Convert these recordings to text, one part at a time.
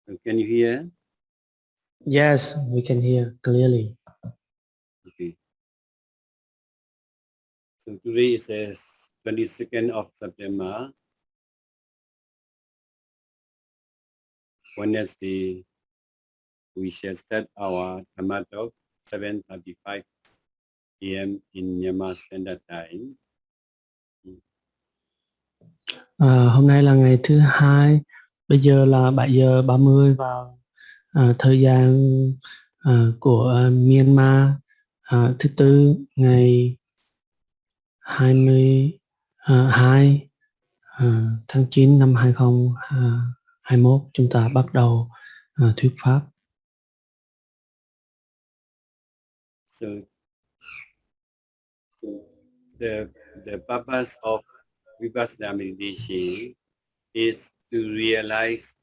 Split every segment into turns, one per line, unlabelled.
Can you hear?
Yes, we can hear clearly.
Okay. So today is the 22nd of September, Wednesday. We shall start our Dhamma talk 7:35 p.m. in Myanmar Standard Time.
Hôm nay là ngày thứ hai, bây giờ là 7 giờ 30 vào thời gian của Myanmar, thứ tư ngày 22 tháng 9 năm 2021. Chúng ta bắt đầu thuyết pháp.
So the purpose of Vipassana meditation is to realize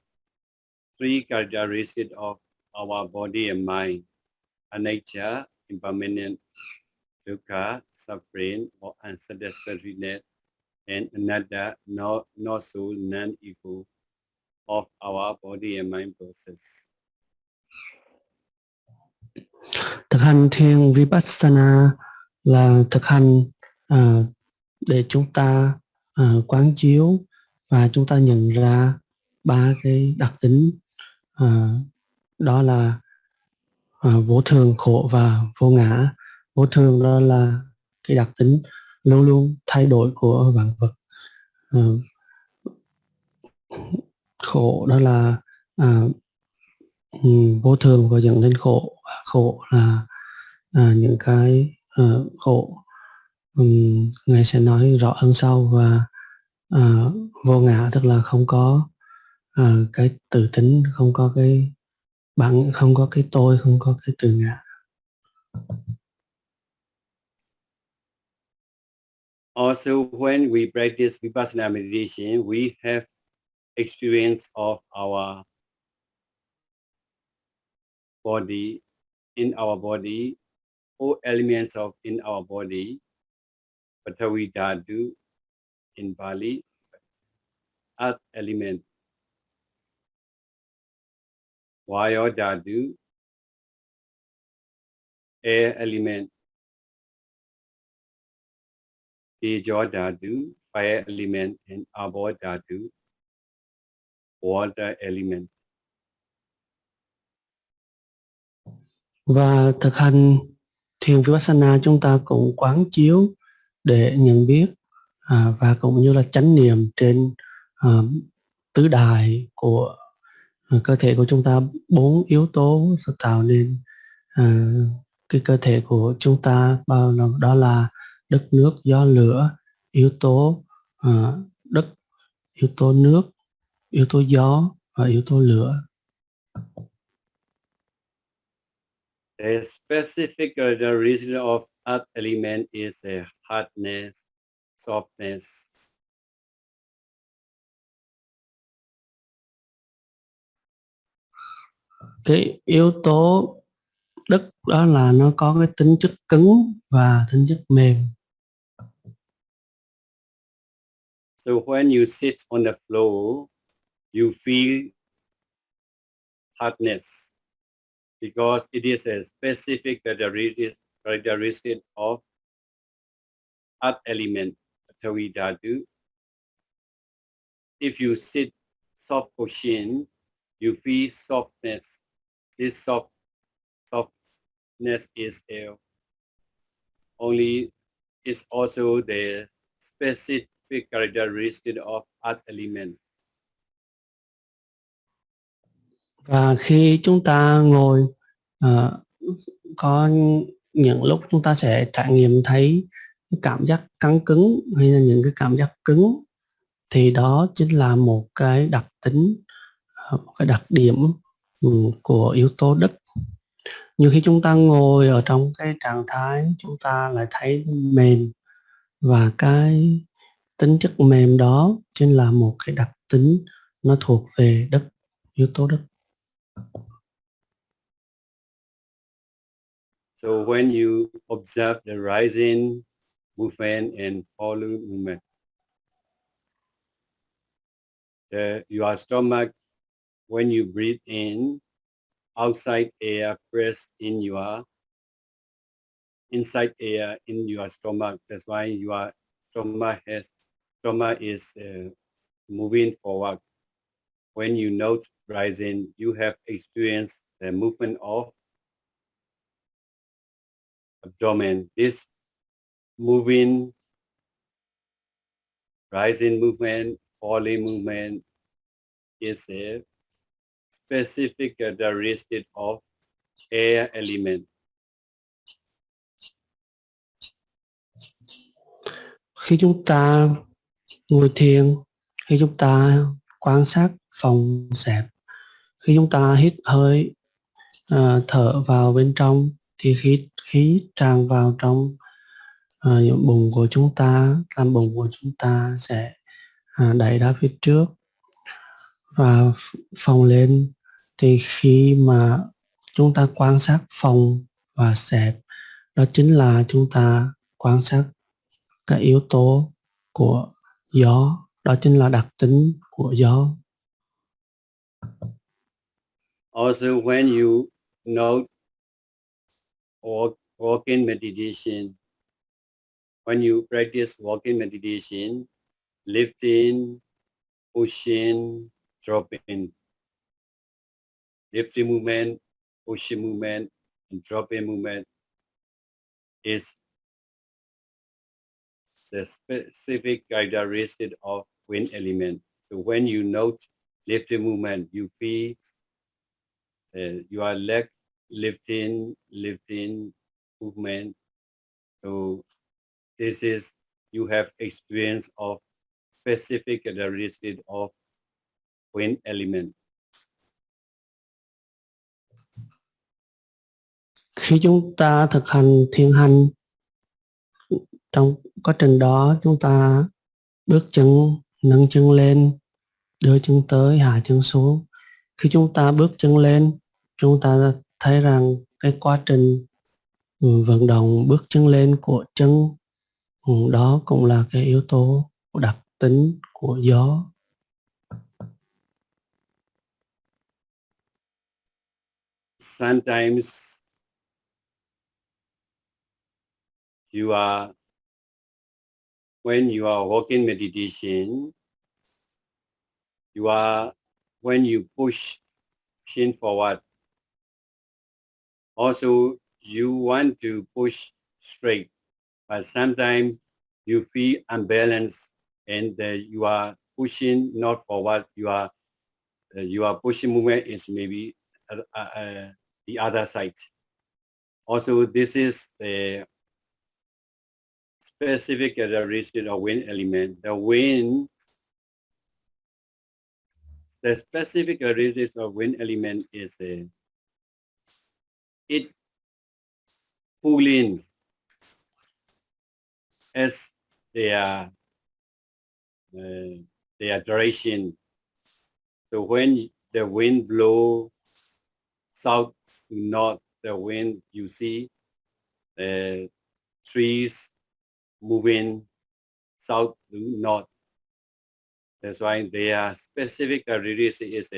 three characteristics of our body and mind: anicca, impermanent; dukkha, suffering or unsatisfactoriness; and anatta, not soul, non-ego of our body and mind process.
Thực hành thiền Vipassana là thực hành để chúng ta quán chiếu và chúng ta nhận ra ba cái đặc tính, đó là vô thường, khổ và vô ngã. Vô thường đó là cái đặc tính luôn luôn thay đổi của vạn vật. Khổ đó là vô thường và dẫn đến khổ. Khổ là những cái khổ Ngài sẽ nói rõ hơn sau. Và vô ngã tức là không có cái tự tính, không có cái bản, không có cái tôi, không có cái tự ngã.
Also, when we practice Vipassana meditation, we have experience of our body, in our body, all elements of in our body, Patavi Dhatu in Pali, earth element, Vayo Dhatu, air element, Tejo Dhatu, fire element, and Abo Dhatu, water element.
Và thực hành thiền Vipassana, chúng ta cũng quán chiếu để nhận biết và cũng như là chánh niệm trên tứ đại của cơ thể của chúng ta. 4 yếu tố sẽ tạo nên cái cơ thể của chúng ta, đó là đất, nước, gió, lửa. Yếu tố đất, yếu tố nước, yếu tố gió và yếu tố lửa.
The specific characteristic of earth element is a hardness, softness.
Cái yếu tố đất đó là nó có cái tính chất cứng và tính chất mềm.
So when you sit on the floor, you feel hardness because it is a specific characteristic of earth element, Patavi Dhatu. If you sit soft position, you feel softness. This softness is also the specific characteristic of earth element.
Và khi chúng ta ngồi, có những lúc chúng ta sẽ trải nghiệm thấy cái cảm giác căng cứng hay là những cái cảm giác cứng, thì đó chính là một cái đặc tính, một cái đặc điểm của yếu tố đất. Nhiều khi chúng ta ngồi ở trong cái trạng thái chúng ta lại thấy mềm, và cái tính chất mềm đó chính là một cái đặc tính, nó thuộc về đất, yếu tố đất.
So when you observe the rising movement and falling movement, your stomach when you breathe in, outside air press in your inside air in your stomach. That's why your stomach is moving forward. When you note rising, you have experienced the movement of abdomen. This moving, rising movement, falling movement is a specific characteristic of air element.
Khi chúng ta ngồi thiền, khi chúng ta quan sát phòng xẹp, khi chúng ta hít hơi thở vào bên trong thì khí tràn vào trong bụng của chúng ta, làm bụng của chúng ta sẽ đẩy ra phía trước và phồng lên. Thì khi mà chúng ta quan sát phồng và xẹp, đó chính là chúng ta quan sát các yếu tố của gió, đó chính là đặc tính của gió.
Also, when you note walking meditation, when you practice walking meditation, lifting, pushing, dropping, lifting movement, pushing movement, and dropping movement is the specific characteristic of wind element. So when you note lifting movement, you feel your leg lifting movement. So this is, you have experience of specific characteristic of wind element.
Khi chúng ta thực hành thiền hành, trong quá trình đó chúng ta bước chân, nâng chân lên, đưa chân tới, hạ chân xuống. Khi chúng ta bước chân lên, chúng ta thấy rằng cái quá trình vận động bước chân lên của chân, đó cũng là cái yếu tố đặc tính của gió.
Sometimes when you are walking meditation, when you push chin forward, also you want to push straight, but sometimes you feel unbalanced and you are pushing not forward, you are pushing movement is maybe the other side. Also, this is the specific characteristic of wind element. The specific characteristic of wind element is it pulling as their direction. So when the wind blow south to north, the wind, you see the trees moving south to north. That's why their specific characteristic is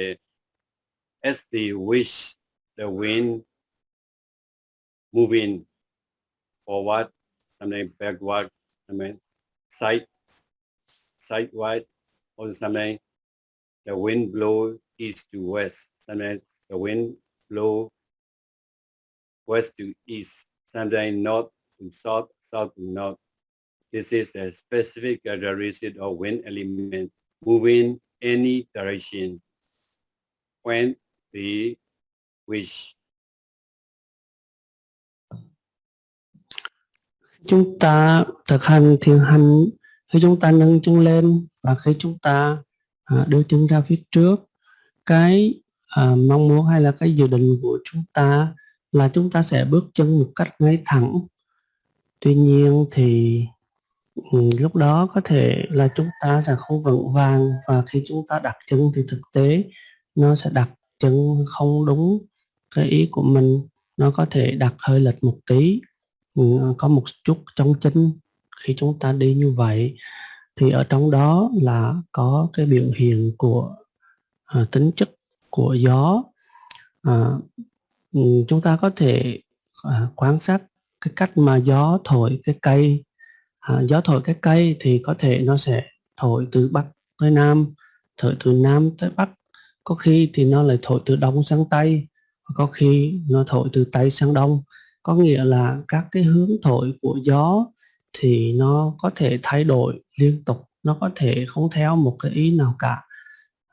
as they wish the wind moving forward, sometimes backward, sometimes sidewise, or sometimes the wind blow east to west, sometimes the wind blow west to east, sometimes north to south, south to north. This is a specific characteristic of wind element moving any direction when they wish.
Chúng ta thực hành thiền hành, khi chúng ta nâng chân lên và khi chúng ta đưa chân ra phía trước, cái mong muốn hay là cái dự định của chúng ta là chúng ta sẽ bước chân một cách ngay thẳng. Tuy nhiên thì lúc đó có thể là chúng ta sẽ không vững vàng, và khi chúng ta đặt chân thì thực tế nó sẽ đặt chân không đúng cái ý của mình, nó có thể đặt hơi lệch một tí, có một chút chống chênh. Khi chúng ta đi như vậy thì ở trong đó là có cái biểu hiện của tính chất của gió. Chúng ta có thể quan sát cái cách mà gió thổi cái cây. Gió thổi cái cây thì có thể nó sẽ thổi từ Bắc tới Nam, thổi từ Nam tới Bắc, có khi thì nó lại thổi từ Đông sang Tây, có khi nó thổi từ Tây sang Đông. Có nghĩa là các cái hướng thổi của gió thì nó có thể thay đổi liên tục, nó có thể không theo một cái ý nào cả.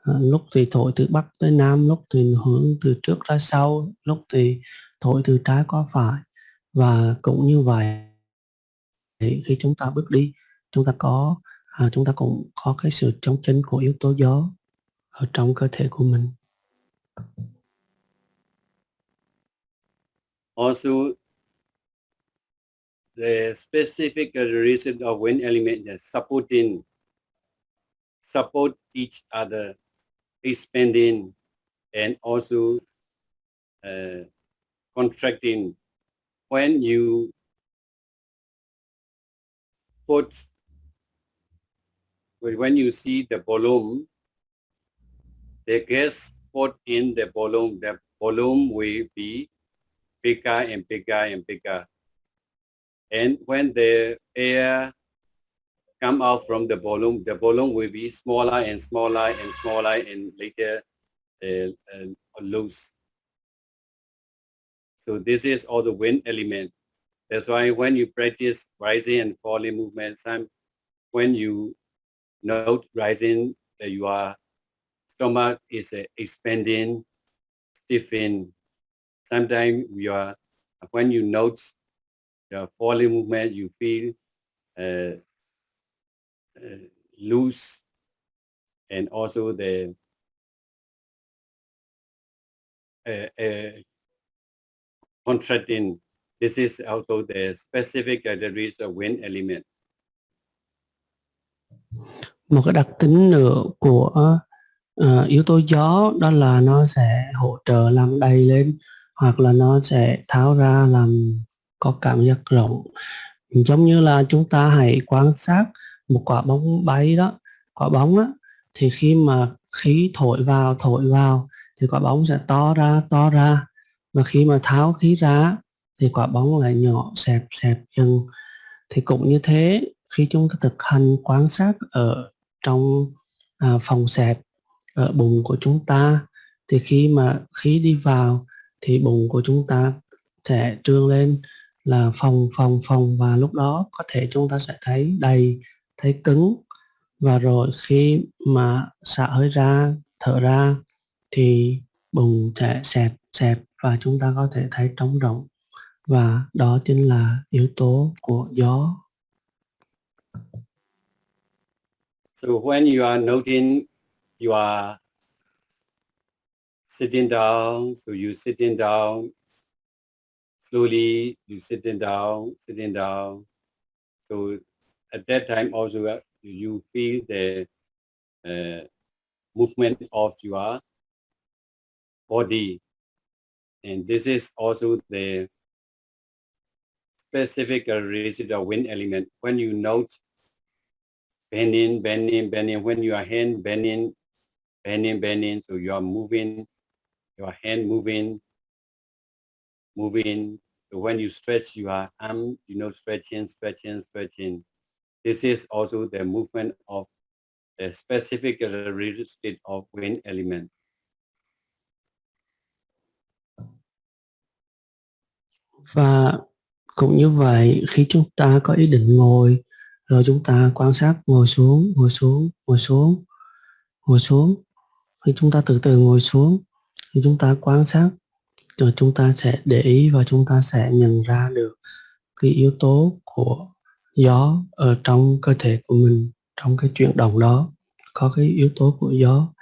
Lúc thì thổi từ Bắc tới Nam, lúc thì hướng từ trước ra sau, lúc thì thổi từ trái qua phải. Và cũng như vậy, khi chúng ta bước đi, chúng ta cũng có cái sự chống chênh của yếu tố gió ở trong cơ thể của mình.
Also, the specific reason of wind element is support each other, expanding and also contracting. When you see the balloon, the gas put in the balloon will be bigger and bigger and bigger. And when the air come out from the balloon will be smaller and smaller and smaller and later loose. So this is all the wind element. That's why when you practice rising and falling movement, when you note rising, your stomach is expanding, stiffening. Sometimes when you note the falling movement, you feel loose, and also the contracting. This is also the specific categories of wind element.
Một cái đặc tính nữa của yếu tố gió đó là nó sẽ hỗ trợ làm đầy lên, hoặc là nó sẽ tháo ra làm có cảm giác rộng. Giống như là chúng ta hãy quan sát một quả bóng bay đó, quả bóng á, thì khi mà khí thổi vào thì quả bóng sẽ to ra, và khi mà tháo khí ra thì quả bóng lại nhỏ xẹp dần. Thì cũng như thế, khi chúng ta thực hành quan sát ở trong phòng xẹp ở bụng của chúng ta, thì khi mà khí đi vào thì bụng của chúng ta sẽ trương lên là phồng, và lúc đó có thể chúng ta sẽ thấy đầy, thấy cứng. Và rồi khi mà xả hơi ra, thở ra thì bụng sẽ xẹp và chúng ta có thể thấy trống rỗng. Và đó chính là yếu tố của gió.
So when you are noting you are sitting down, so you sitting down slowly, you sitting down. So at that time also you feel the movement of your body, and this is also the specific characteristic of wind element. When you note bending, when your hand bending, so you are moving, your hand moving. So when you stretch your arm, stretching. This is also the movement of the specific characteristic of wind element.
Và cũng như vậy, khi chúng ta có ý định ngồi, rồi chúng ta quan sát ngồi xuống. Khi chúng ta từ từ ngồi xuống, thì chúng ta quan sát, rồi chúng ta sẽ để ý và chúng ta sẽ nhận ra được cái yếu tố của gió ở trong cơ thể của mình. Trong cái chuyển động đó có cái yếu tố của gió.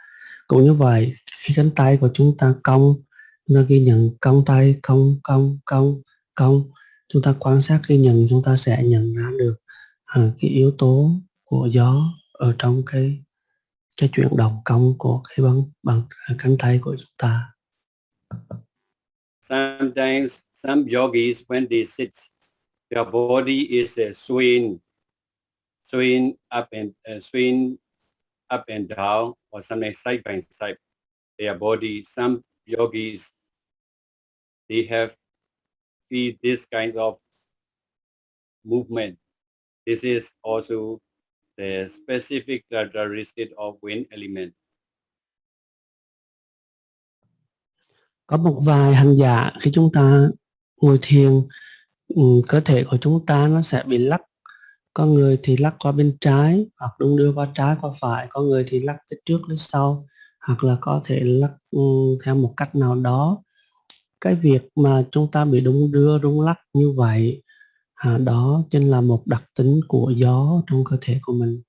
Cũng như vậy, khi cánh tay của chúng ta cong, chúng ta ghi nhận cong tay, cong. Chúng ta quan sát ghi nhận, chúng ta sẽ nhận ra được cái yếu tố của gió ở trong cái chuyển động cong của cái bằng cánh tay của chúng ta.
Sometimes some yogis, when they sit, their body is swaying up and down, or sometimes side by side. their body. Some yogis, they have feel this kinds of movement. This is also the specific characteristic of wind element.
Có một vài hành giả khi chúng ta ngồi thiền, cơ thể của chúng ta nó sẽ bị lắc. Có người thì lắc qua bên trái, hoặc đung đưa qua trái qua phải. Có người thì lắc tới trước đến sau, hoặc là có thể lắc theo một cách nào đó. Cái việc mà chúng ta bị đung đưa, rung lắc như vậy, đó chính là một đặc tính của gió trong cơ thể của mình.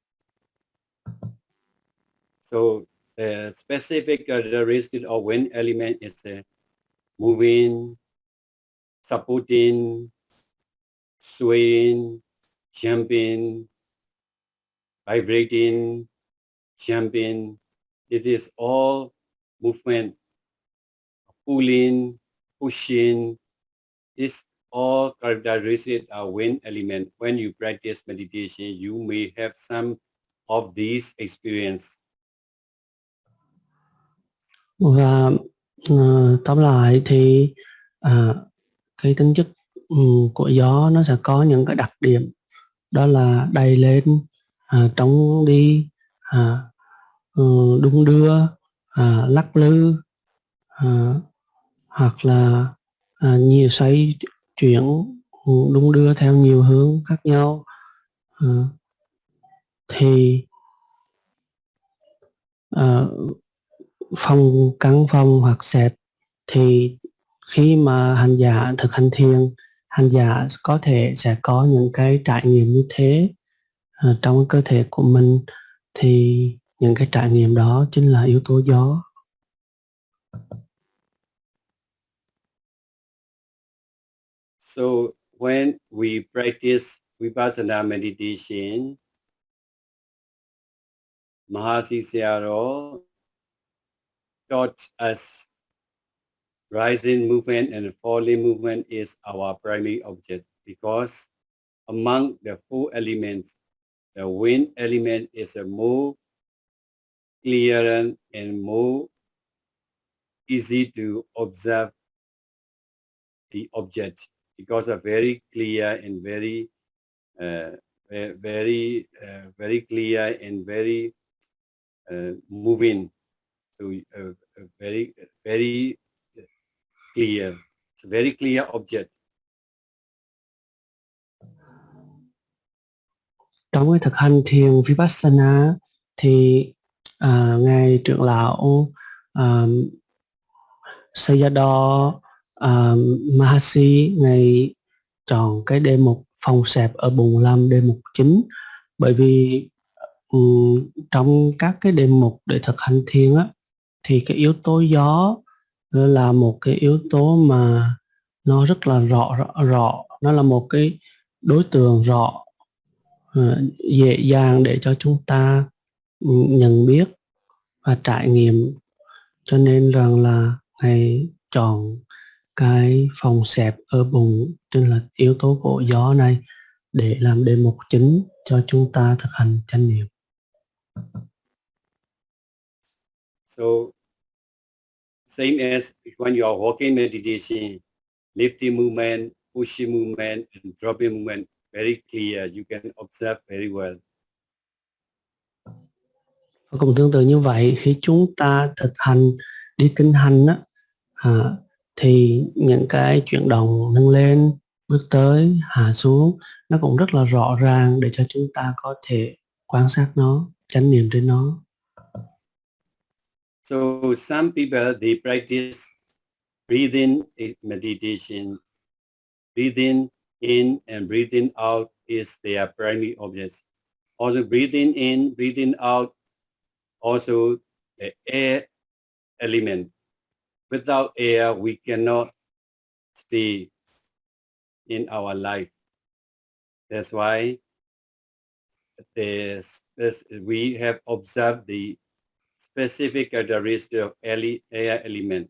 So the specific characteristic of wind element is moving, supporting, swaying, jumping, vibrating, jumping. It is all movement, pulling, pushing. This all characteristics of wind element. When you practice meditation, you may have some of these experience.
Và tóm lại thì cái tính chất của gió nó sẽ có những cái đặc điểm, đó là đầy lên, trống đi, đung đưa, lắc lư, hoặc là nhiều xoay chuyển, đung đưa theo nhiều hướng khác nhau. Thì phong căng phong hoặc xẹp, thì khi mà hành giả thực hành thiền, hành giả có thể sẽ có những cái trải nghiệm như thế trong cơ thể của mình. Thì những cái trải nghiệm đó chính là yếu tố gió.
So when we practice Vipassana meditation, Mahasi Sayadaw taught us rising movement and falling movement is our primary object, because among the four elements, the wind element is a more clear and more easy to observe the object, because of very clear and very clear and very moving, so very clear. It's a very clear object.
Trong cái thực hành thiền Vipassana thì ngài trưởng lão Sayadaw Mahasi, ngài chọn cái đề mục phòng xẹp ở bụng làm đề mục chính, bởi vì trong các cái đề mục để thực hành thiền á, thì cái yếu tố gió là một cái yếu tố mà nó rất là rõ, nó là một cái đối tượng rõ, dễ dàng để cho chúng ta nhận biết và trải nghiệm. Cho nên rằng là ngài chọn cái phòng xẹp ở bụng, tức là yếu tố của gió này, để làm đề mục chính cho chúng ta thực hành chánh niệm.
So same as when you are walking meditation, lifting movement, pushing movement, and dropping movement, very clear. You can observe very well.
Và cũng tương tự như vậy, khi chúng ta thực hành đi kinh hành á, thì những cái chuyển động nâng lên, bước tới, hạ xuống, nó cũng rất là rõ ràng để cho chúng ta có thể quan sát nó, chánh niệm trên nó.
So some people, they practice breathing meditation. Breathing in and breathing out is their primary object. Also breathing in, breathing out, also the air element. Without air, we cannot stay in our life. That's why we have observed the specific characteristic of air element.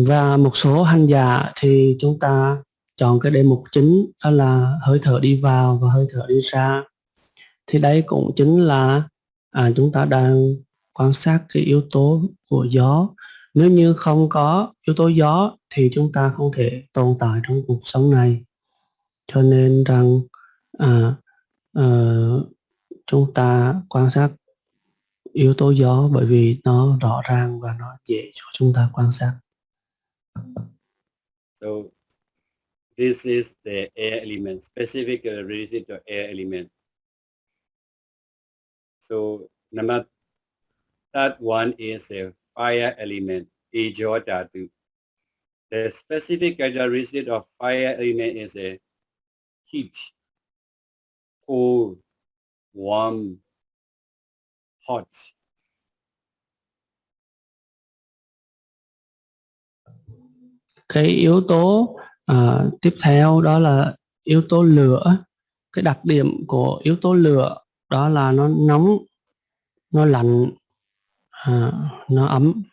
Và một số hành giả thì chúng ta chọn cái đề mục chính, đó là hơi thở đi vào và hơi thở đi ra. Thì đây cũng chính là chúng ta đang quan sát cái yếu tố của gió. Nếu như không có yếu tố gió thì chúng ta không thể tồn tại trong cuộc sống này. Cho nên rằng chúng ta quan sát yếu tố gió bởi vì nó rõ ràng và nó dễ cho chúng ta quan sát.
So this is the air element, specifically related to air element. So number third one is a fire element, Ajo Dhatu. The specific characteristic of fire element is a heat, cold, warm, hot.
Cái yếu tố tiếp theo đó là yếu tố lửa. Cái đặc điểm của yếu tố lửa đó là nó nóng, nó lạnh, nó ấm.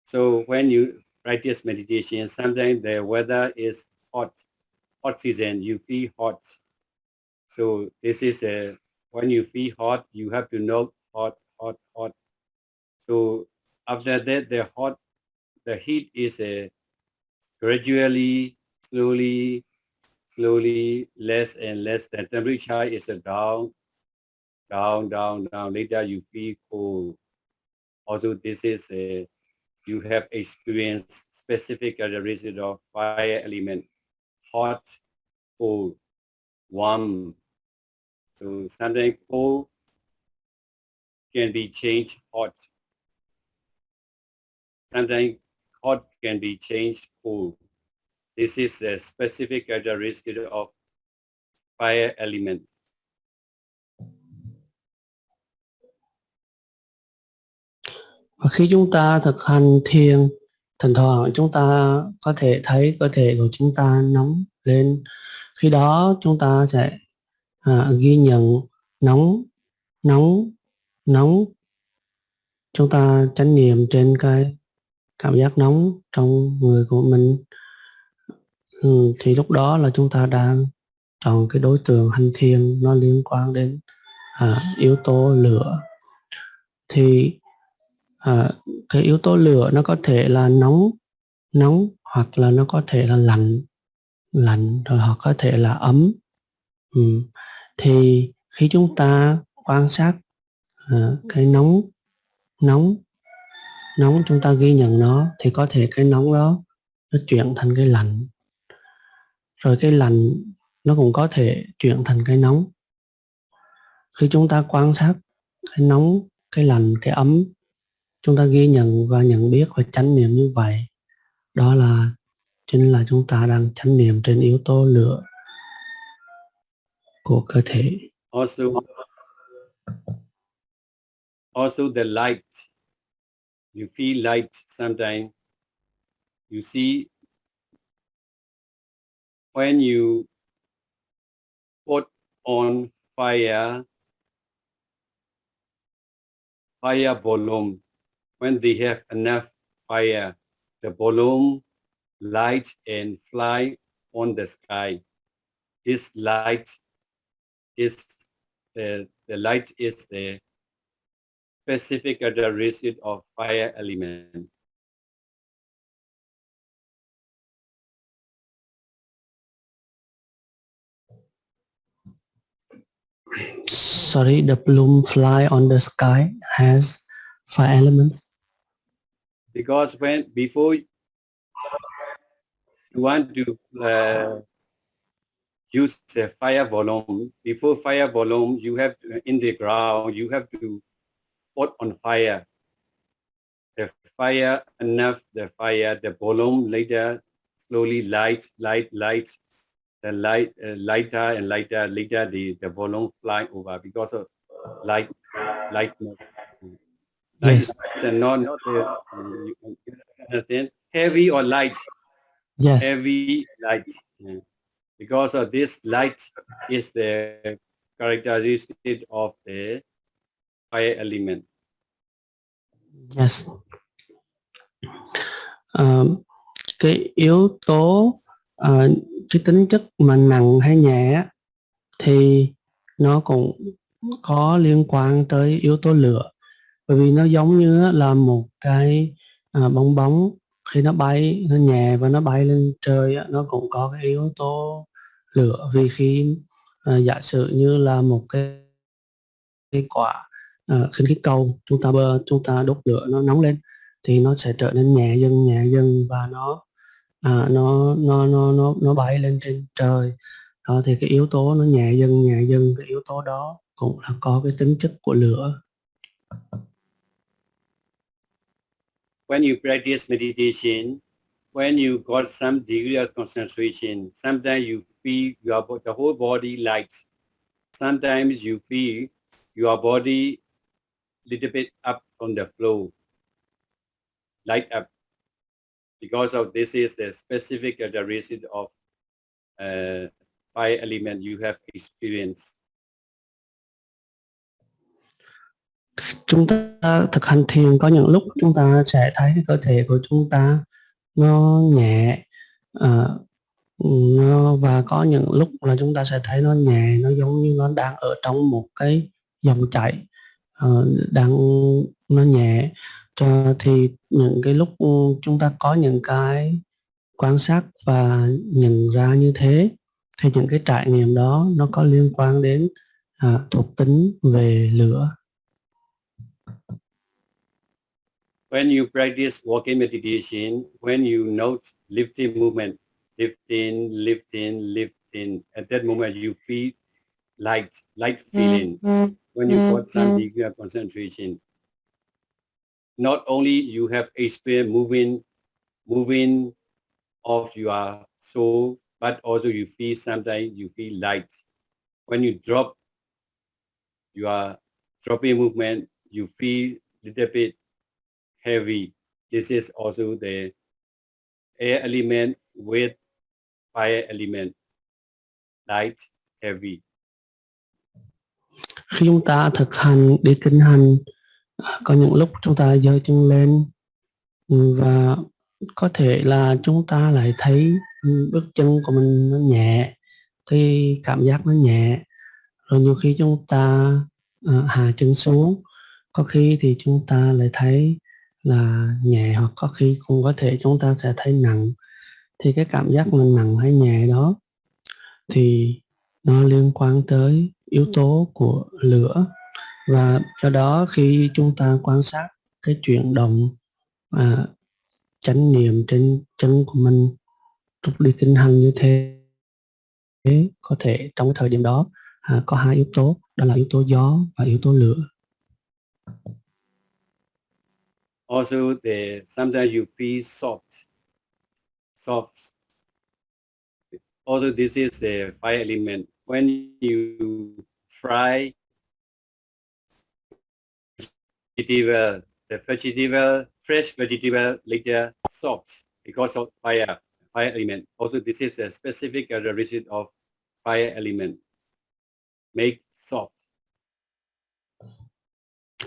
So when you practice meditation, sometimes the weather is hot, hot season, you feel hot. So this is when you feel hot, you have to know hot, hot, hot. So after that, the heat is gradually, slowly, less and less. The temperature is down. Later you feel cold. Also, this is you have experienced specific characteristics of fire element, hot, cold, warm. So sometimes cold can be changed hot. Sometimes hot can be changed cold. This is a specific characteristic of fire element.
Và khi chúng ta thực hành thiền, thỉnh thoảng chúng ta có thể thấy cơ thể của chúng ta nóng lên. Khi đó chúng ta sẽ ghi nhận nóng, nóng, nóng. Chúng ta chánh niệm trên cái cảm giác nóng trong người của mình. Thì lúc đó là chúng ta đang chọn cái đối tượng hành thiền nó liên quan đến yếu tố lửa. Thì cái yếu tố lửa nó có thể là nóng hoặc là nó có thể là lạnh rồi hoặc có thể là ấm. Thì khi chúng ta quan sát cái nóng chúng ta ghi nhận nó thì có thể cái nóng đó nó chuyển thành cái lạnh, rồi cái lạnh nó cũng có thể chuyển thành cái nóng. Khi chúng ta quan sát cái nóng, cái lạnh, cái ấm, chúng ta ghi nhận và nhận biết và chánh niệm như vậy, đó là chính là chúng ta đang chánh niệm trên yếu tố lửa của cơ thể.
Also the light. You feel light sometimes. You see when you put on fire balloon, when they have enough fire, the balloon light and fly on the sky. This light is the light is the specific characteristic of fire element.
Sorry, the balloon fly on the sky has 5 elements.
Because before you want to use the fire balloon, before fire balloon, you have to, in the ground, you have to put on fire. The fire, enough the fire, the balloon later slowly light. The light lighter and lighter. Later the balloon fly over because of light.
Yes.
And not you understand, heavy or light.
Yes.
Heavy light. Yeah. Because of this light is the characteristic of the fire element.
Yes. Cái yếu tố cái tính chất mà nặng hay nhẹ thì nó cũng có liên quan tới yếu tố lửa, bởi vì nó giống như là một cái bong bóng, khi nó bay, nó nhẹ và nó bay lên trời, nó cũng có cái yếu tố lửa. Vì khi giả sử như là một cái quả khinh khí cầu, chúng ta đốt lửa, nó nóng lên thì nó sẽ trở nên nhẹ dần và nó bay lên trên trời. Đó, thì cái yếu tố nó nhẹ dần, cái yếu tố đó cũng là có cái tính chất của lửa.
When you practice meditation, when you got some degree of concentration, sometimes you feel the whole body light. Sometimes you feel your body little bit up from the floor, light up. Because of this is the specific characteristic of fire element you have experienced.
Chúng ta thực hành thiền, có những lúc chúng ta sẽ thấy cái cơ thể của chúng ta nó nhẹ, và có những lúc là chúng ta sẽ thấy nó nhẹ, nó giống như nó đang ở trong một cái dòng chảy, nó nhẹ. Thì những cái lúc chúng ta có những cái quan sát và nhận ra như thế, thì những cái trải nghiệm đó nó có liên quan đến thuộc tính về lửa.
When you practice walking meditation, when you note lifting movement, lifting, at that moment you feel light feeling. When you got some degree of concentration, not only you have experience moving of your soul, but also you feel sometimes you feel light. When you drop your dropping movement, you feel little bit heavy. This is also the air element with fire element, light, heavy.
Khi chúng ta thực hành đi kinh hành, có những lúc chúng ta giơ chân lên và có thể là chúng ta lại thấy bước chân của mình nó nhẹ, cái cảm giác nó nhẹ. Rồi nhiều khi chúng ta hạ chân xuống, có khi thì chúng ta lại thấy là nhẹ, hoặc có khi cũng có thể chúng ta sẽ thấy nặng. Thì cái cảm giác là nặng hay nhẹ đó thì nó liên quan tới yếu tố của lửa. Và do đó khi chúng ta quan sát cái chuyển động chánh niệm trên chân của mình lúc đi kinh hành như thế, có thể trong cái thời điểm đó có hai yếu tố, đó là yếu tố gió và yếu tố lửa.
Also, sometimes you feel soft. Also, this is the fire element. When you fry vegetable, the vegetable, fresh vegetable later soft because of fire element. Also, this is a specific characteristic of fire element, make soft.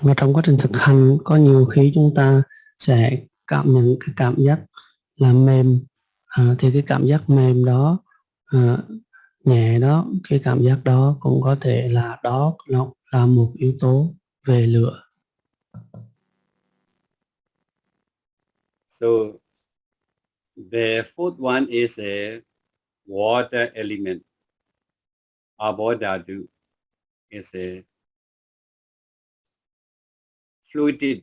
Và trong quá trình thực hành, có nhiều khi chúng ta sẽ cảm nhận cái cảm giác là mềm, thì cái cảm giác mềm đó, nhẹ đó, cái cảm giác đó cũng có thể là nó là một yếu tố về lửa.
So the fourth one is a water element. Abodhatu is a fluid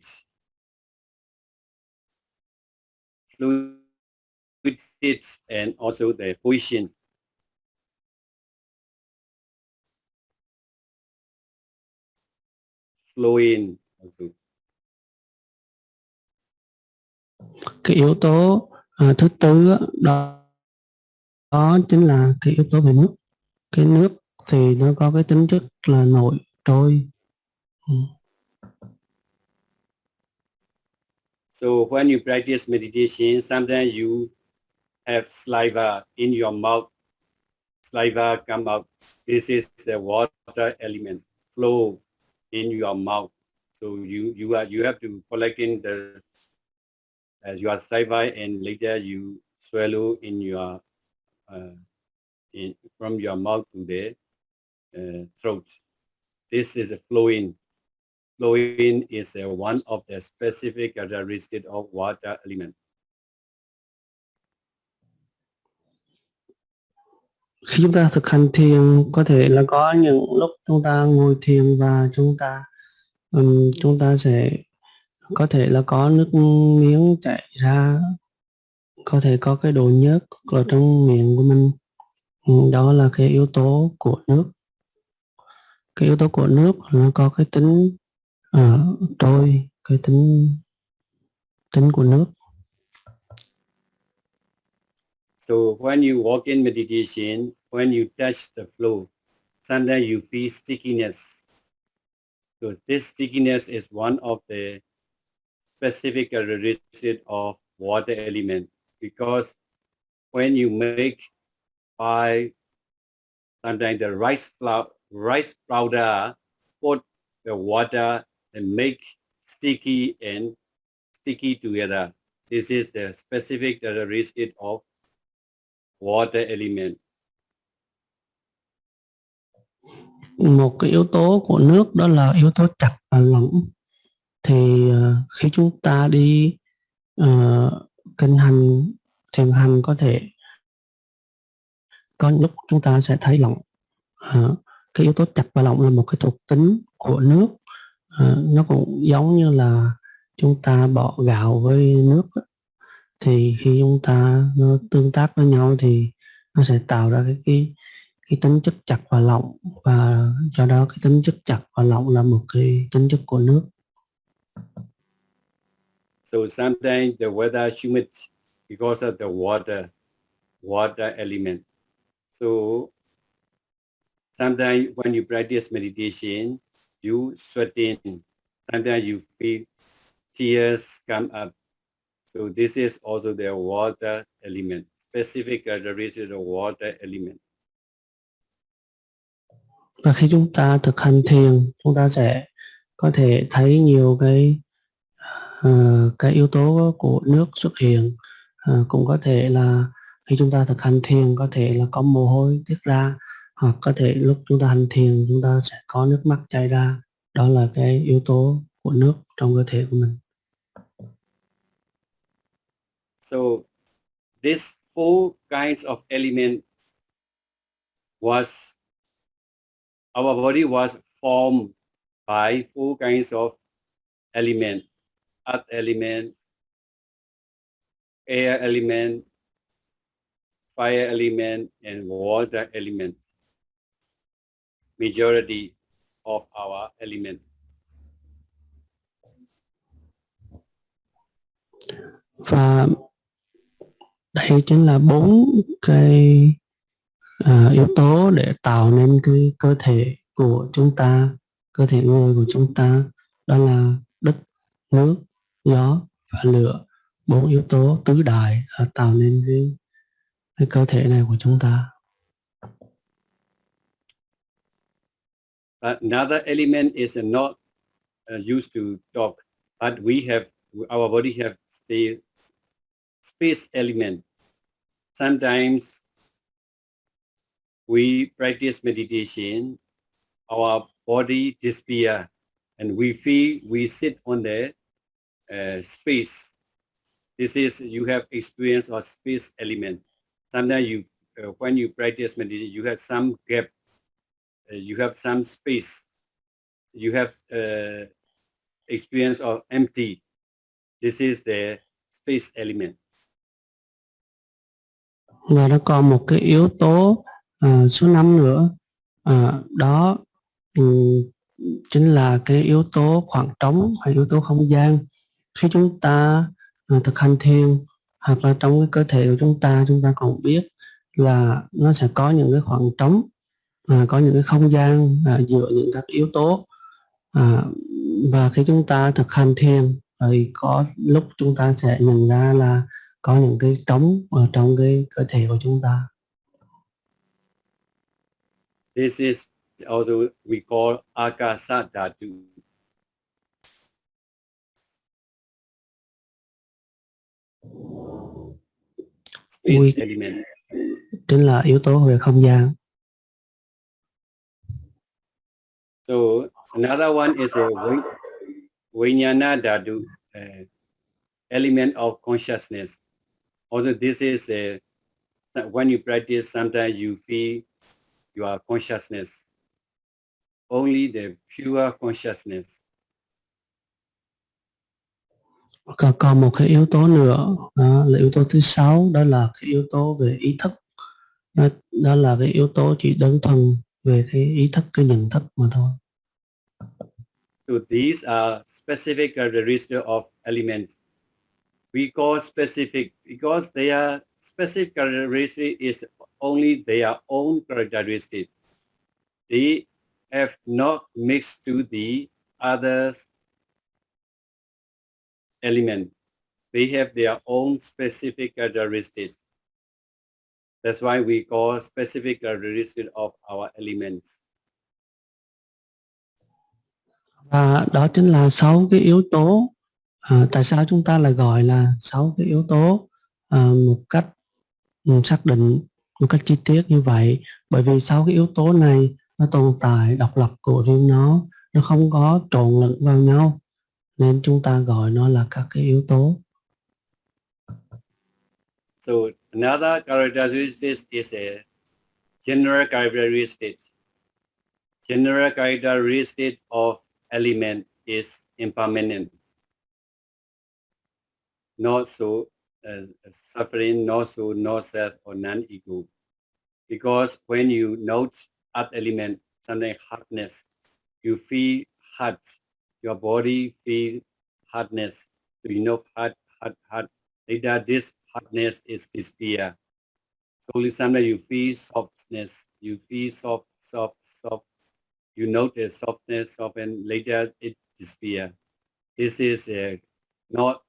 and also the position. Flowing also.
Cái yếu tố thứ tư đó chính là cái yếu tố về nước. Cái nước thì nó có cái tính chất là nổi trôi.
So when you practice meditation, sometimes you have saliva in your mouth. Saliva come out. This is the water element flow in your mouth. So you have to collect in your saliva and later you swallow in your from your mouth to the throat. This is a flowing. Flowing is one of the specific characteristics of water element.
Khi chúng ta thực hành thiền, có thể là có những lúc chúng ta ngồi thiền và chúng ta sẽ có thể là có nước miếng chảy ra, có thể có cái độ nhớt ở trong miệng của mình. Đó là cái yếu tố của nước. Cái yếu tố của nước nó có cái tính trôi, cái tính của nước.
So when you walk in meditation, when you touch the flow, sometimes you feel stickiness. So this stickiness is one of the specific characteristics of water element, because when you make by sometimes the rice powder, put the water and make sticky together. This is the specific characteristic of water element.
Một cái yếu tố của nước đó là yếu tố chặt và lỏng. Thì khi chúng ta đi kinh hành, thiền hành, có thể có lúc chúng ta sẽ thấy lỏng. Cái yếu tố chặt và lỏng là một cái thuộc tính của nước. Nó cũng giống như là chúng ta bỏ gạo với nước. Thì khi chúng ta nó tương tác với nhau thì nó sẽ tạo ra cái tính chất chặt và lỏng, và do đó cái tính chất chặt và lỏng là một cái tính chất của nước.
So sometimes the weather humid because of the water element. So sometimes when you practice meditation, you sweating. Sometimes you feel tears come up. So this is also the water element, specific characteristic of water element.
Và khi chúng ta thực hành thiền, chúng ta sẽ có thể thấy nhiều cái yếu tố của nước xuất hiện. Cũng có thể là khi chúng ta thực hành thiền có thể là có mồ hôi tiết ra, hoặc có thể lúc chúng ta hành thiền chúng ta sẽ có nước mắt chảy ra. Đó là cái yếu tố của nước trong cơ thể của mình.
So these four kinds of element our body was formed by four kinds of element: earth element, air element, fire element, and water element. Majority of our element.
Và đây chính là 4 cái yếu tố để tạo nên cái cơ thể của chúng ta, cơ thể người của chúng ta. Đó là đất, nước, gió và lửa. 4 yếu tố tứ đại tạo nên cái cơ thể này của chúng ta.
Another element is not used to talk, but our body have space element. Sometimes we practice meditation, our body disappear, and we feel we sit on the space. This is, you have experience of space element. Sometimes when you practice meditation, you have some gap, you have some space, you have experience of empty. This is the space element.
Và nó còn một cái yếu tố số 5 nữa, đó chính là cái yếu tố khoảng trống hay yếu tố không gian. Khi chúng ta thực hành thiền, hoặc là trong cái cơ thể của chúng ta còn biết là nó sẽ có những cái khoảng trống, có những cái không gian giữa những các yếu tố. Và khi chúng ta thực hành thiền thì có lúc chúng ta sẽ nhận ra là có những cái trống ở trong cái cơ thể của chúng ta.
This is also we call akasa dhatu. Space element.
chính là yếu tố về không gian.
So another one is a Vijnana Dhatu, element of consciousness. Also, this is when you practice, sometimes you feel your consciousness, only the pure consciousness.
Còn một cái yếu tố nữa, đó là yếu tố thứ 6, đó là cái yếu tố về ý thức. Đó là cái yếu tố chỉ đơn thuần về cái ý thức, cái nhận thức mà thôi.
So these are specific characteristics of elements. We call specific because they are specific characteristic is only their own characteristic. They have not mixed to the others element. They have their own specific characteristics. That's why we call specific characteristics of our elements.
Và đó chính là 6 cái yếu tố. Tại sao chúng ta lại gọi là 6 cái yếu tố một cách xác định, một cách chi tiết như vậy? Bởi vì 6 cái yếu tố này nó tồn tại độc lập của riêng nó không có trộn lẫn vào nhau, nên chúng ta gọi nó là các cái yếu tố.
So another characteristic is a general characteristic. General characteristic of element is impermanent, not so suffering, not so not self or non-ego. Because when you note earth element, something hardness, you feel hard. Your body feel hardness. So you know hard. Later this hardness is disappear. So sometimes you feel softness. You feel soft. You notice softness, and later it disappear. This is not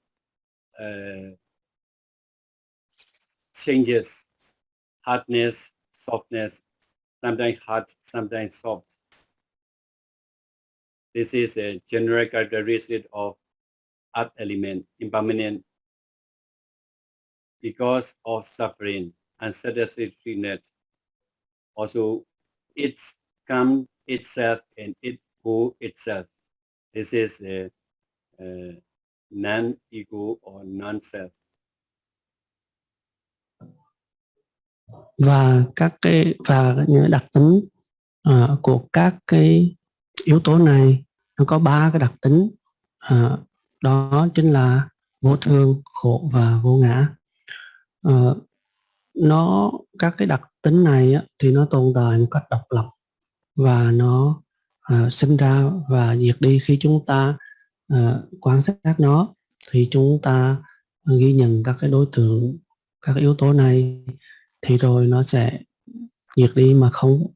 changes. Hardness, softness, sometimes hard, sometimes soft. This is a general characteristic of earth element, impermanent, because of suffering, unsatisfactoriness. Also, it's come itself and it go itself. This is a non-ego or non-self.
Và những đặc tính của các cái yếu tố này, nó có 3 cái đặc tính, đó chính là vô thường, khổ và vô ngã. Các cái đặc tính này thì nó tồn tại một cách độc lập, và nó sinh ra và diệt đi. Khi chúng ta quan sát nó thì chúng ta ghi nhận các cái đối tượng, các cái yếu tố này, thì rồi nó sẽ diệt đi mà không,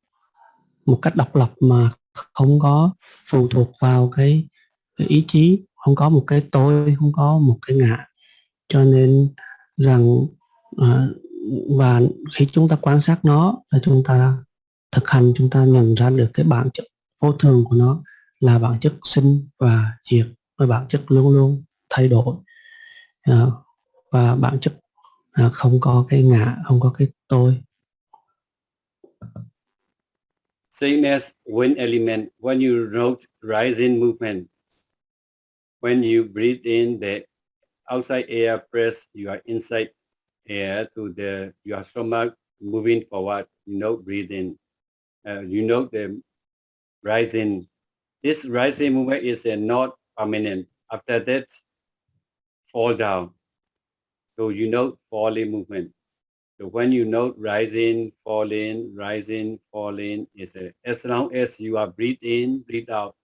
một cách độc lập, mà không có phụ thuộc vào cái ý chí, không có một cái tôi, không có một cái ngã. Cho nên rằng và khi chúng ta quan sát nó và chúng ta thực hành, chúng ta nhận ra được cái bản chất vô thường của nó là bản chất sinh và diệt, và bản chất luôn luôn thay đổi, và bản chất không có cái ngã, không có cái tôi.
Same as wind element, when you note rising movement, when you breathe in, the outside air press your inside air to your stomach moving forward, breathing. You the rising. This rising movement is not permanent. After that, fall down. So falling movement. So when you note rising, falling is as long as you are breathe in, breathe out,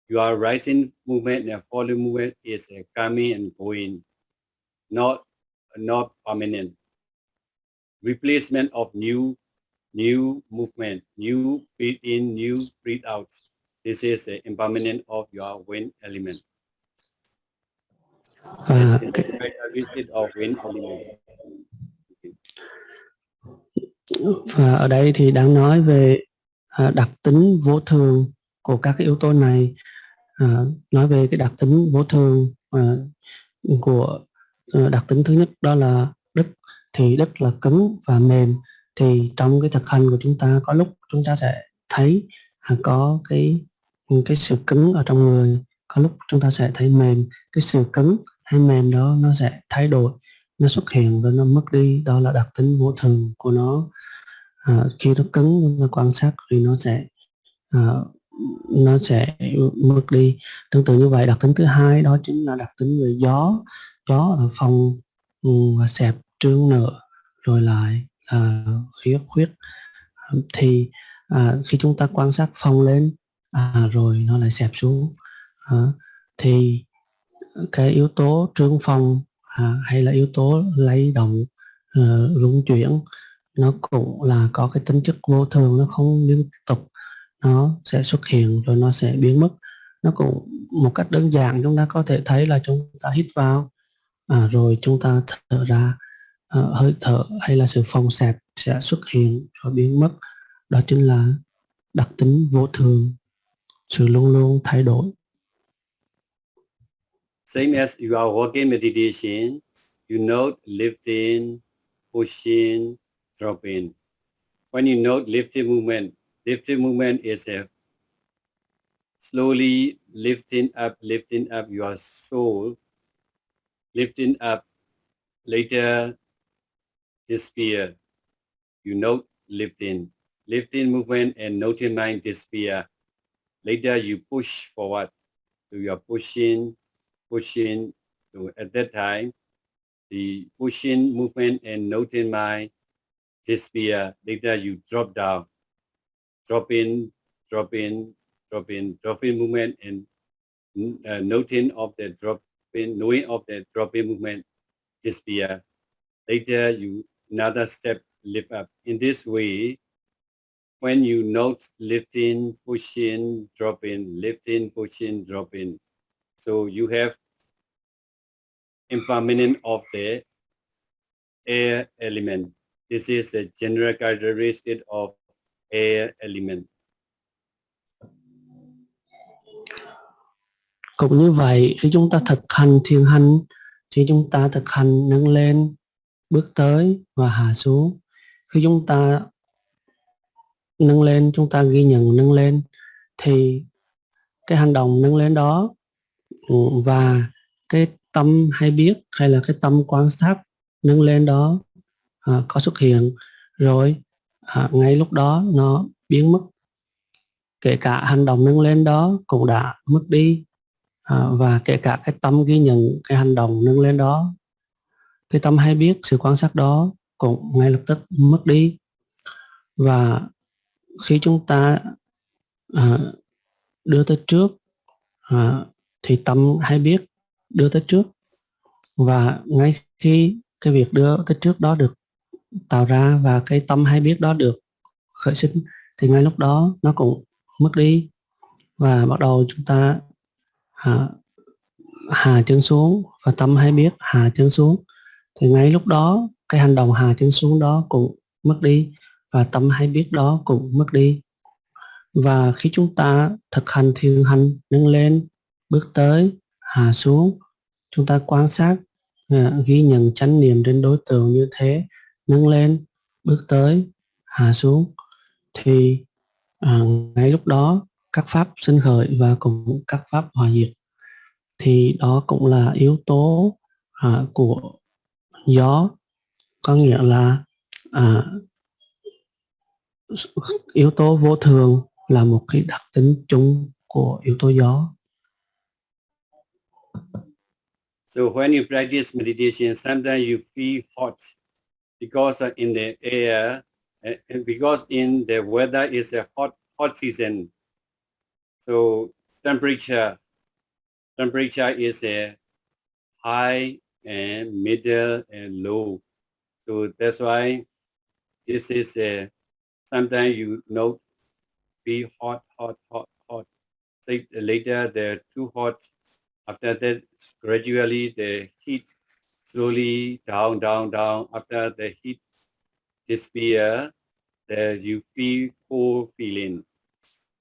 your rising movement and falling movement is coming and going, not permanent. Replacement of new movement, new breathe in, new breathe out. This is the impermanent of your wind element. Characteristic of wind element.
Và ở đây thì đang nói về đặc tính vô thường của các cái yếu tố này. Nói về cái đặc tính vô thường của đặc tính thứ nhất, đó là đức, thì đức là cứng và mềm. Thì trong cái thực hành của chúng ta, có lúc chúng ta sẽ thấy có cái sự cứng ở trong người, có lúc chúng ta sẽ thấy mềm. Cái sự cứng hay mềm đó nó sẽ thay đổi, nó xuất hiện rồi nó mất đi, đó là đặc tính vô thường của nó. Khi nó cứng, chúng ta quan sát thì nó sẽ mất đi. Tương tự như vậy, đặc tính thứ hai đó chính là đặc tính về gió. Gió ở phòng và xẹp, trương nở, rồi lại khiếu khuyết. Thì khi chúng ta quan sát phong lên, rồi nó lại xẹp xuống, thì cái yếu tố trương phong hay là yếu tố lay động, rung chuyển, nó cũng là có cái tính chất vô thường, nó không liên tục, nó sẽ xuất hiện rồi nó sẽ biến mất. Nó cũng một cách đơn giản chúng ta có thể thấy là chúng ta hít vào, rồi chúng ta thở ra, hơi thở hay là sự phồng xẹp sẽ xuất hiện rồi biến mất. Đó chính là đặc tính vô thường, sự luôn luôn thay đổi.
Same as you are walking meditation, you note lifting, pushing, dropping. When you note lifting movement is a slowly lifting up your soul, lifting up, later disappear. You note lifting movement and noting mind disappear. Later you push forward, so you are pushing. So at that time, the pushing movement and noting mind disappear. Later you drop down, drop in movement and noting of the drop in, knowing of the drop in movement disappear. Later you another step lift up. In this way, when you note lifting, pushing, dropping, lifting, pushing, dropping, so you have impermanence of the air element. This is the general characteristic of air element.
Cũng như vậy, khi chúng ta thực hành thiền hành thì chúng ta thực hành nâng lên, bước tới và hạ xuống. Khi chúng ta nâng lên, chúng ta ghi nhận nâng lên, thì cái hành động nâng lên đó và cái tâm hay biết hay là cái tâm quan sát nâng lên đó có xuất hiện rồi, ngay lúc đó nó biến mất. Kể cả hành động nâng lên đó cũng đã mất đi, và kể cả cái tâm ghi nhận cái hành động nâng lên đó, cái tâm hay biết, sự quan sát đó cũng ngay lập tức mất đi. Và khi chúng ta đưa tới trước, thì tâm hay biết đưa tới trước, và ngay khi cái việc đưa tới trước đó được tạo ra và cái tâm hay biết đó được khởi sinh, thì ngay lúc đó nó cũng mất đi, và bắt đầu chúng ta hạ chân xuống và tâm hay biết hạ chân xuống. Thì ngay lúc đó cái hành động hạ chân xuống đó cũng mất đi và tâm hay biết đó cũng mất đi. Và khi chúng ta thực hành thiền hành nâng lên, bước tới, hạ xuống, chúng ta quan sát, ghi nhận chánh niệm trên đối tượng như thế, nâng lên, bước tới, hạ xuống, thì ngay lúc đó các pháp sinh khởi và cũng các pháp hòa diệt. Thì đó cũng là yếu tố của gió, có nghĩa là yếu tố vô thường là một cái đặc tính chung của yếu tố gió.
So when you practice meditation, sometimes you feel hot because in the air, because in the weather is a hot season. So temperature is a high and middle and low. So that's why this is a, sometimes you know, feel hot. So later they're too hot. After that, gradually the heat slowly down. After the heat disappear, there you feel cold feeling.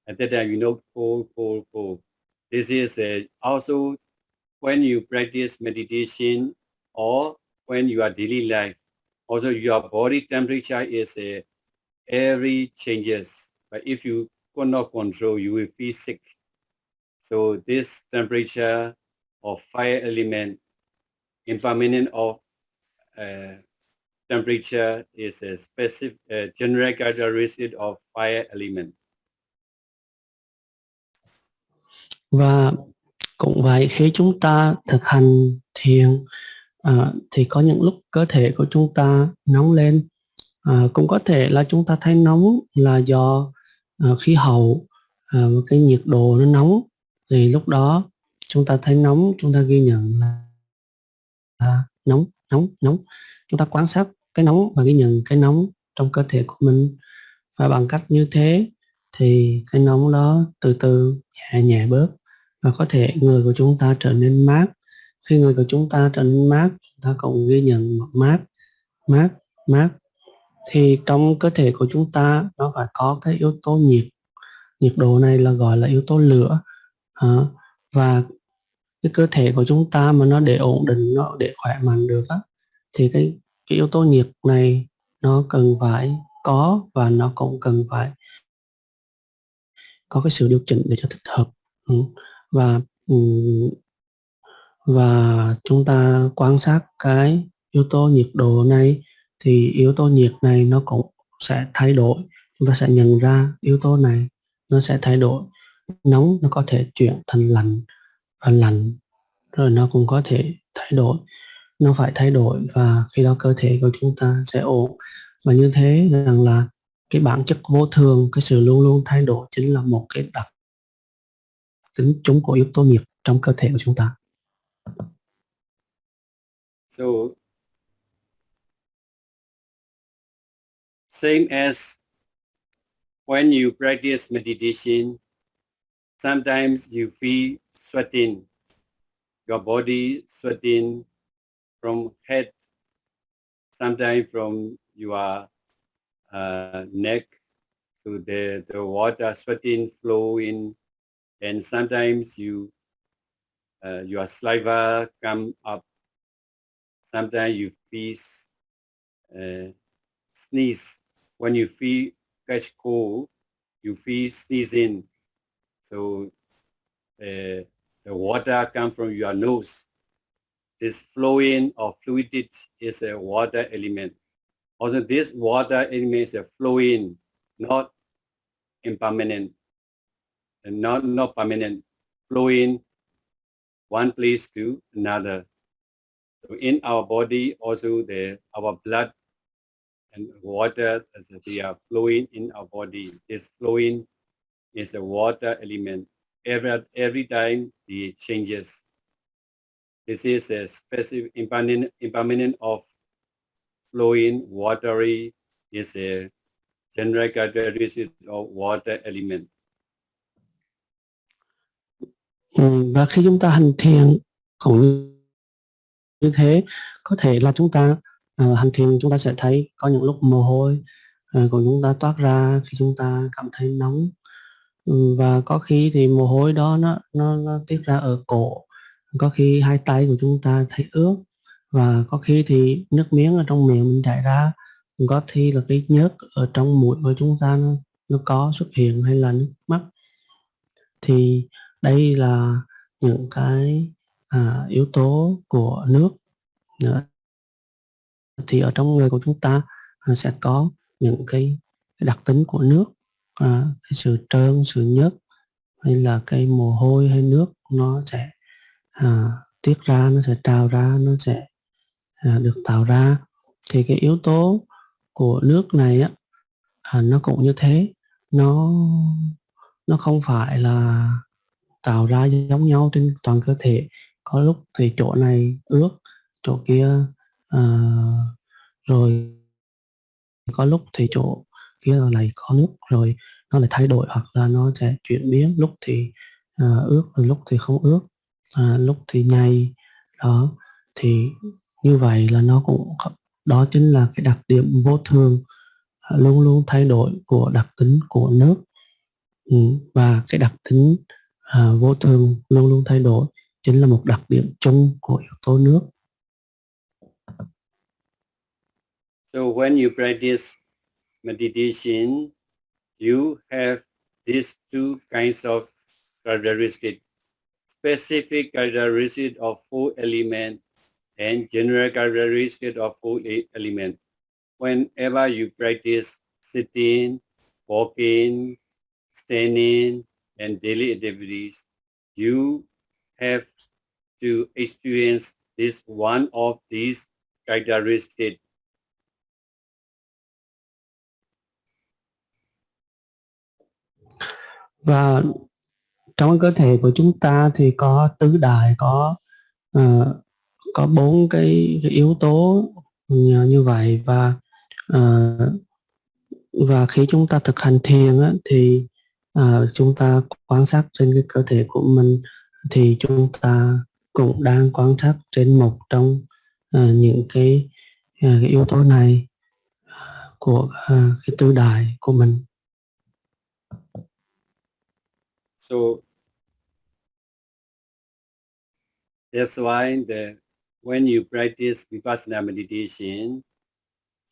At that time, you know, cold. This is also when you practice meditation or when you are daily life, Also, your body temperature is every changes, but if you cannot control, you will feel sick. So this temperature of fire element, impermanent of temperature is a specific general characteristic of fire element.
Và cũng vậy, khi chúng ta thực hành thiền thì có những lúc cơ thể của chúng ta nóng lên. Cũng có thể là chúng ta thấy nóng là do khí hậu, cái nhiệt độ nó nóng, thì lúc đó chúng ta thấy nóng, chúng ta ghi nhận là nóng. Chúng ta quan sát cái nóng và ghi nhận cái nóng trong cơ thể của mình, và bằng cách như thế thì cái nóng đó từ từ nhẹ bớt, và có thể người của chúng ta trở nên mát. Khi người của chúng ta trở nên mát, chúng ta cũng ghi nhận mát. Thì trong cơ thể của chúng ta nó phải có cái yếu tố nhiệt độ này là gọi là yếu tố lửa. Và cái cơ thể của chúng ta mà nó để ổn định, nó để khỏe mạnh được á, thì cái yếu tố nhiệt này nó cần phải có, và nó cũng cần phải có cái sự điều chỉnh để cho thích hợp. Và chúng ta quan sát cái yếu tố nhiệt độ này, thì yếu tố nhiệt này nó cũng sẽ thay đổi. Chúng ta sẽ nhận ra yếu tố này nó sẽ thay đổi. Nóng nó có thể chuyển thành lạnh, và lạnh rồi nó cũng có thể thay đổi. Nó phải thay đổi, và khi đó cơ thể của chúng ta sẽ ổn. Và như thế rằng là cái bản chất vô thường, cái sự luôn luôn thay đổi chính là một cái đặc tính chung của yếu tố nhiệt trong cơ thể của chúng ta.
So same as when you practice meditation, sometimes you feel sweating, your body sweating from head, sometimes from your neck, so the water sweating flowing, and sometimes your saliva come up. Sometimes you feel sneeze. When you feel catch cold, you feel sneezing. So the water come from your nose. This flowing of fluid is a water element. Also, this water element is a flowing, not impermanent, and not permanent, flowing one place to another. So in our body, also our blood and water, as they are flowing in our body. This flowing is a water element. Every time it changes. This is a specific impermanent of flowing watery is a general characteristic of water element.
Và khi chúng ta hành thiền cũng như thế, có thể là chúng ta hành thiền, chúng ta sẽ thấy có những lúc mồ hôi của chúng ta toát ra khi chúng ta cảm thấy nóng, và có khi thì mồ hôi đó nó tiết ra ở cổ, có khi hai tay của chúng ta thấy ướt, và có khi thì nước miếng ở trong miệng mình chảy ra, có khi là cái nhớt ở trong mũi của chúng ta nó có xuất hiện, hay là nước mắt. Thì đây là những cái yếu tố của nước. Thì ở trong người của chúng ta sẽ có những cái đặc tính của nước, cái sự trơn, sự nhớt, hay là cái mồ hôi hay nước nó sẽ tiết ra, nó sẽ trào ra, nó sẽ được tạo ra. Thì cái yếu tố của nước này nó cũng như thế, nó không phải là tạo ra giống nhau trên toàn cơ thể. Có lúc thì chỗ này ướt, chỗ kia rồi có lúc thì chỗ kia lại có nước, rồi nó lại thay đổi, hoặc là nó sẽ chuyển biến, lúc thì ướt, rồi lúc thì không ướt, lúc thì nhầy đó. Thì như vậy là nó cũng, đó chính là cái đặc điểm vô thường, luôn luôn thay đổi của đặc tính của nước. Và cái đặc tính vô thường luôn luôn thay đổi chính là một đặc điểm chung của yếu tố nước.
So when you practice meditation, you have these two kinds of characteristics: specific characteristic of four elements and general characteristic of four elements. Whenever you practice sitting, walking, standing, and daily activities, you have to experience this one of these characteristics.
Và trong cơ thể của chúng ta thì có tứ đại, có bốn cái yếu tố như vậy. Và khi chúng ta thực hành thiền á, thì chúng ta quan sát trên cái cơ thể của mình, thì chúng ta cũng đang quan sát trên một trong những cái yếu tố này của cái tứ đại của mình.
So that's why when you practice Vipassana meditation,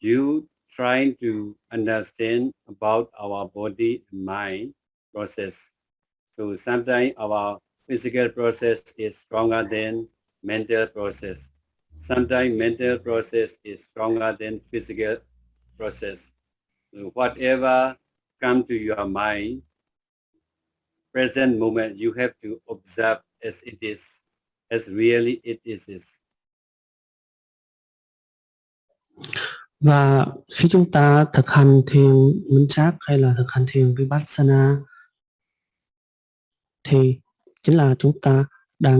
you try to understand about our body and mind process. So sometimes our physical process is stronger than mental process. Sometimes mental process is stronger than physical process. So whatever comes to your mind, present moment, you have to observe as it is, as really it is.
Và khi chúng ta thực hành thiền minh sát hay là thực hành thiền Vipassana, thì chính là chúng ta đang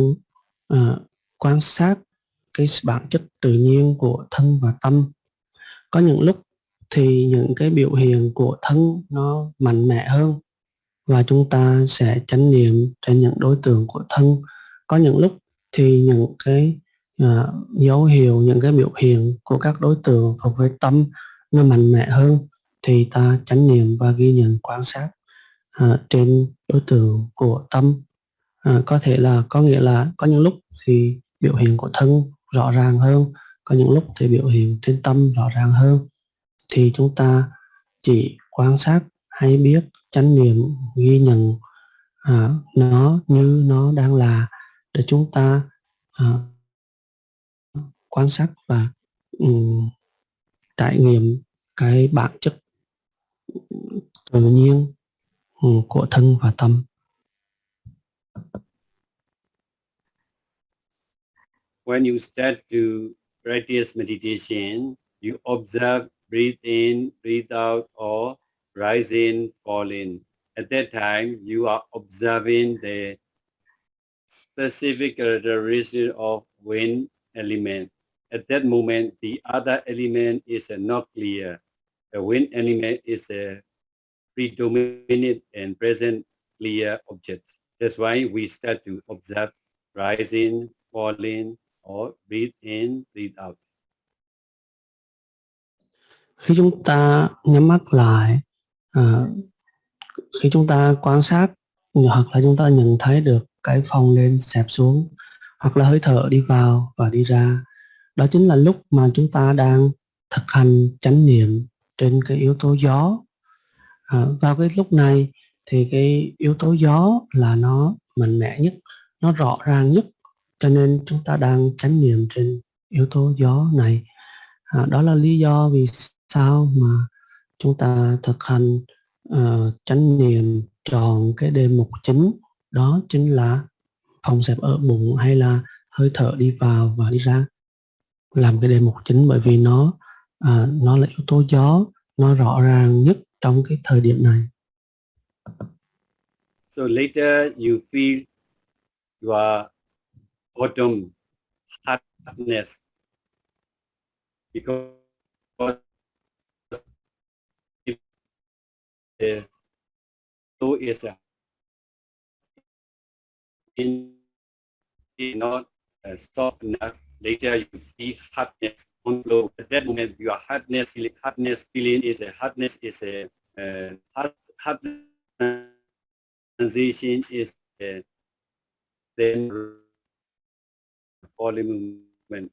quan sát cái bản chất tự nhiên của thân và tâm. Có những lúc thì những cái biểu hiện của thân nó mạnh mẽ hơn, và chúng ta sẽ chánh niệm trên những đối tượng của thân. Có những lúc thì những cái dấu hiệu, những cái biểu hiện của các đối tượng thuộc về tâm nó mạnh mẽ hơn, thì ta chánh niệm và ghi nhận quan sát trên đối tượng của tâm. Có nghĩa là có những lúc thì biểu hiện của thân rõ ràng hơn, có những lúc thì biểu hiện trên tâm rõ ràng hơn. Thì chúng ta chỉ quan sát hay biết, chánh niệm, ghi nhận nó như nó đang là, để chúng ta quan sát và trải nghiệm cái bản chất tự nhiên của thân và tâm.
When you start to practice meditation, you observe breathe in, breathe out, or rising, falling. At that time, you are observing the specific characteristic of wind element. At that moment, the other element is not clear. The wind element is a predominant and present clear object. That's why we start to observe rising, falling, or breathe in, breathe out.
Khi chúng ta nhắm mắt lại, khi chúng ta quan sát, hoặc là chúng ta nhận thấy được cái phồng lên xẹp xuống, hoặc là hơi thở đi vào và đi ra, đó chính là lúc mà chúng ta đang thực hành chánh niệm trên cái yếu tố gió. Vào cái lúc này thì cái yếu tố gió là nó mạnh mẽ nhất, nó rõ ràng nhất, cho nên chúng ta đang chánh niệm trên yếu tố gió này. Đó là lý do vì sao mà chúng ta thực hành chánh niệm tròn cái đề mục chính, đó chính là phòng xẹp ở bụng hay là hơi thở đi vào và đi ra, làm cái đề mục chính, bởi vì nó là yếu tố gió, nó rõ ràng nhất trong cái thời điểm này.
So later you feel your bottom hardness because the flow is not soft enough. Later you feel hardness on flow. At that moment, your hardness feeling is a hardness is a hard sensation is then falling movement.